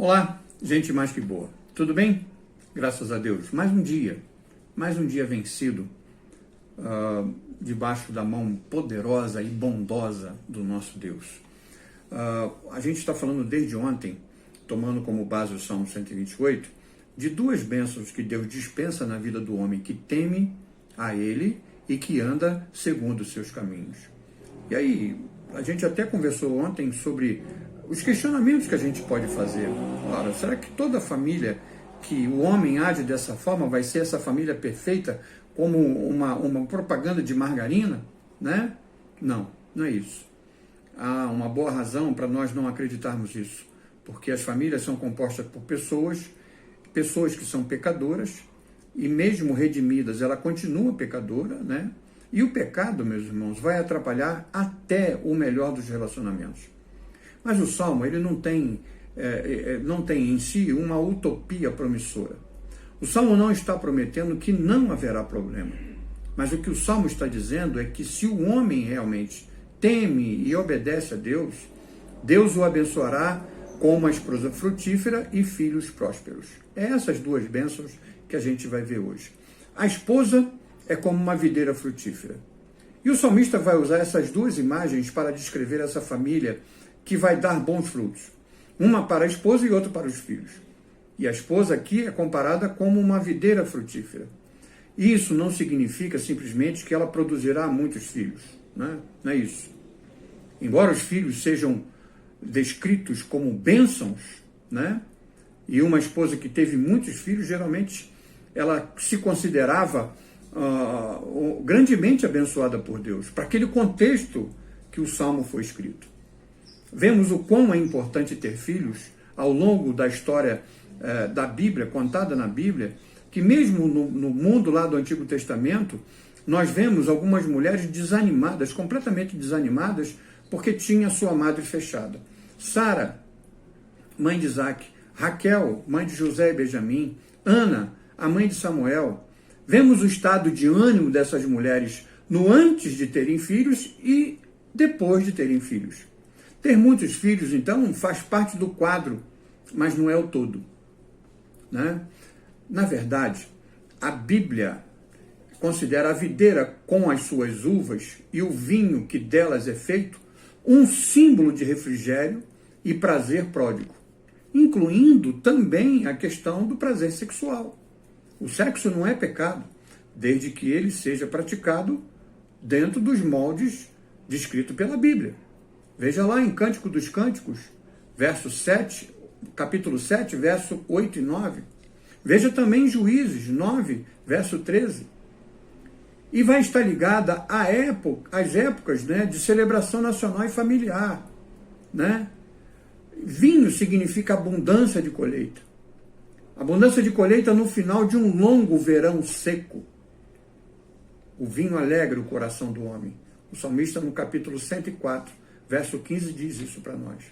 Olá, gente mais que boa. Tudo bem? Graças a Deus. Mais um dia vencido debaixo da mão poderosa e bondosa do nosso Deus. A gente está falando desde ontem, tomando como base o Salmo 128, de duas bênçãos que Deus dispensa na vida do homem que teme a Ele e que anda segundo os seus caminhos. E aí, a gente até conversou ontem sobre os questionamentos que a gente pode fazer. Claro, será que toda família que o homem age dessa forma vai ser essa família perfeita como uma propaganda de margarina? Né? Não é isso. Há uma boa razão para nós não acreditarmos isso, porque as famílias são compostas por pessoas que são pecadoras, e mesmo redimidas, ela continua pecadora, né? E o pecado, meus irmãos, vai atrapalhar até o melhor dos relacionamentos. Mas o Salmo, ele não tem em si uma utopia promissora. O Salmo não está prometendo que não haverá problema. Mas o que o Salmo está dizendo é que se o homem realmente teme e obedece a Deus, Deus o abençoará com uma esposa frutífera e filhos prósperos. É essas duas bênçãos que a gente vai ver hoje. A esposa é como uma videira frutífera. E o salmista vai usar essas duas imagens para descrever essa família que vai dar bons frutos. Uma para a esposa e outra para os filhos. E a esposa aqui é comparada como uma videira frutífera. Isso não significa simplesmente que ela produzirá muitos filhos. Né? Não é isso. Embora os filhos sejam descritos como bênçãos, né? E uma esposa que teve muitos filhos, geralmente ela se considerava grandemente abençoada por Deus, para aquele contexto que o Salmo foi escrito. Vemos o quão é importante ter filhos ao longo da história da Bíblia, contada na Bíblia, que mesmo no mundo lá do Antigo Testamento, nós vemos algumas mulheres desanimadas, completamente desanimadas, porque tinha sua madre fechada. Sara, mãe de Isaac, Raquel, mãe de José e Benjamim, Ana, a mãe de Samuel. Vemos o estado de ânimo dessas mulheres no antes de terem filhos e depois de terem filhos. Ter muitos filhos, então, faz parte do quadro, mas não é o todo. Né? Na verdade, a Bíblia considera a videira com as suas uvas e o vinho que delas é feito um símbolo de refrigério e prazer pródigo, incluindo também a questão do prazer sexual. O sexo não é pecado, desde que ele seja praticado dentro dos moldes descritos pela Bíblia. Veja lá em Cântico dos Cânticos, capítulo 7, verso 8 e 9. Veja também em Juízes 9, verso 13. E vai estar ligada às épocas, né, de celebração nacional e familiar. Né? Vinho significa abundância de colheita. Abundância de colheita no final de um longo verão seco. O vinho alegra o coração do homem. O salmista, no capítulo 104, verso 15, diz isso para nós.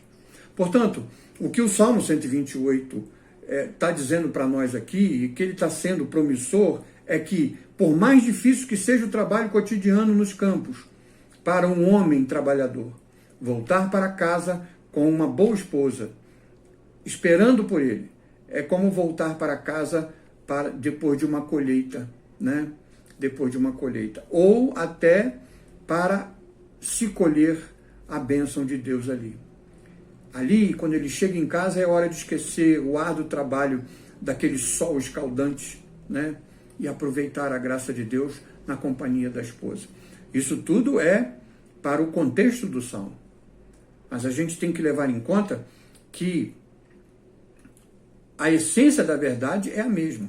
Portanto, o que o Salmo 128 está dizendo para nós aqui, e que ele está sendo promissor, é que, por mais difícil que seja o trabalho cotidiano nos campos, para um homem trabalhador, voltar para casa com uma boa esposa, esperando por ele, é como voltar para casa depois de uma colheita, né? Depois de uma colheita. Ou até para se colher a bênção de Deus ali. Ali, quando ele chega em casa, é hora de esquecer o árduo trabalho daquele sol escaldante, né? E aproveitar a graça de Deus na companhia da esposa. Isso tudo é para o contexto do Salmo. Mas a gente tem que levar em conta que a essência da verdade é a mesma.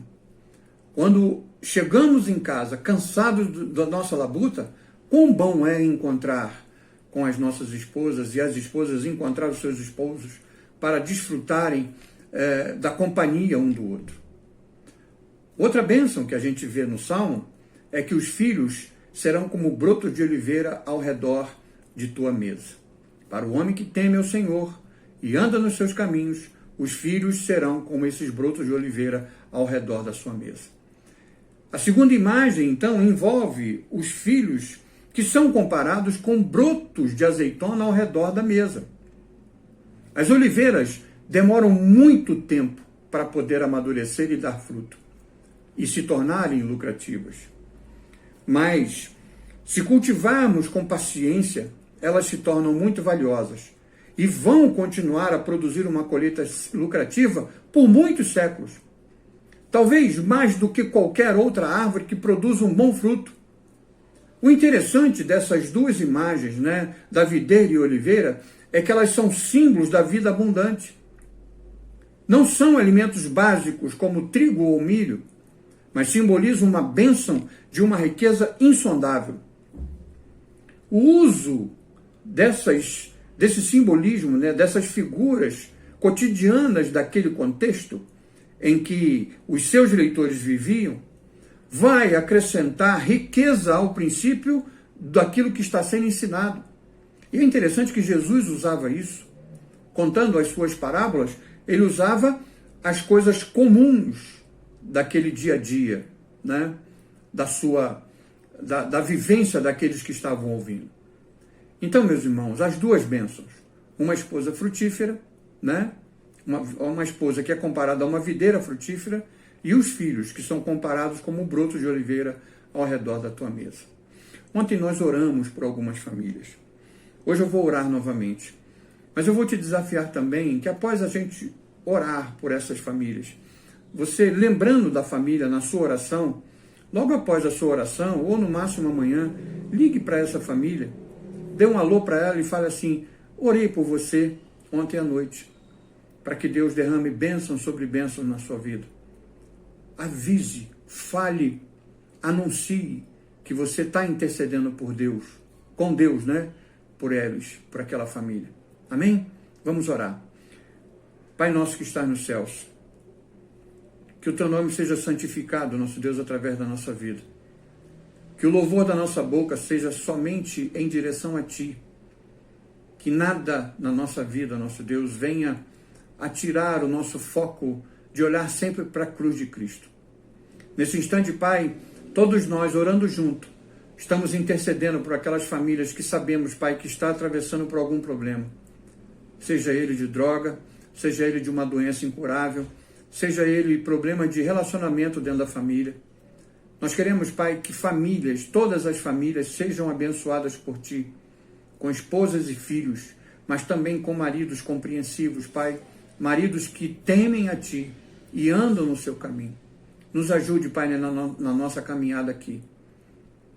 Quando chegamos em casa cansados da nossa labuta, quão bom é encontrar com as nossas esposas e as esposas encontrar os seus esposos para desfrutarem da companhia um do outro. Outra bênção que a gente vê no Salmo é que os filhos serão como brotos de oliveira ao redor de tua mesa. Para o homem que teme ao Senhor e anda nos seus caminhos, os filhos serão como esses brotos de oliveira ao redor da sua mesa. A segunda imagem, então, envolve os filhos que são comparados com brotos de azeitona ao redor da mesa. As oliveiras demoram muito tempo para poder amadurecer e dar fruto e se tornarem lucrativas. Mas, se cultivarmos com paciência, elas se tornam muito valiosas e vão continuar a produzir uma colheita lucrativa por muitos séculos. Talvez mais do que qualquer outra árvore que produza um bom fruto. O interessante dessas duas imagens, da videira e oliveira, é que elas são símbolos da vida abundante. Não são alimentos básicos como trigo ou milho, mas simbolizam uma bênção de uma riqueza insondável. O uso desse simbolismo, dessas figuras cotidianas daquele contexto em que os seus leitores viviam, vai acrescentar riqueza ao princípio daquilo que está sendo ensinado. E é interessante que Jesus usava isso. Contando as suas parábolas, ele usava as coisas comuns daquele dia a dia, da vivência daqueles que estavam ouvindo. Então, meus irmãos, as duas bênçãos, uma esposa frutífera, uma esposa que é comparada a uma videira frutífera, e os filhos que são comparados como brotos de oliveira ao redor da tua mesa. Ontem nós oramos por algumas famílias. Hoje eu vou orar novamente. Mas eu vou te desafiar também que após a gente orar por essas famílias, você lembrando da família na sua oração, logo após a sua oração, ou no máximo amanhã, ligue para essa família, dê um alô para ela e fale assim: orei por você ontem à noite, para que Deus derrame bênção sobre bênção na sua vida. Avise, fale, anuncie que você está intercedendo por Deus, com Deus, por eles, por aquela família. Amém? Vamos orar. Pai nosso que está nos céus, que o teu nome seja santificado, nosso Deus, através da nossa vida. Que o louvor da nossa boca seja somente em direção a ti. Que nada na nossa vida, nosso Deus, venha a tirar o nosso foco de olhar sempre para a cruz de Cristo. Nesse instante, Pai, todos nós orando junto, estamos intercedendo por aquelas famílias que sabemos, Pai, que está atravessando por algum problema. Seja ele de droga, seja ele de uma doença incurável, seja ele problema de relacionamento dentro da família. Nós queremos, Pai, que famílias, todas as famílias, sejam abençoadas por Ti, com esposas e filhos, mas também com maridos compreensivos, Pai, maridos que temem a Ti e andam no seu caminho. Nos ajude, Pai, na nossa caminhada aqui.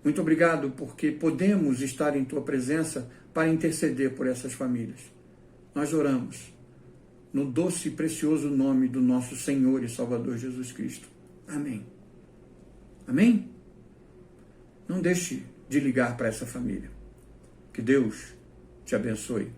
Muito obrigado, porque podemos estar em Tua presença para interceder por essas famílias. Nós oramos no doce e precioso nome do nosso Senhor e Salvador Jesus Cristo. Amém. Amém? Não deixe de ligar para essa família. Que Deus te abençoe.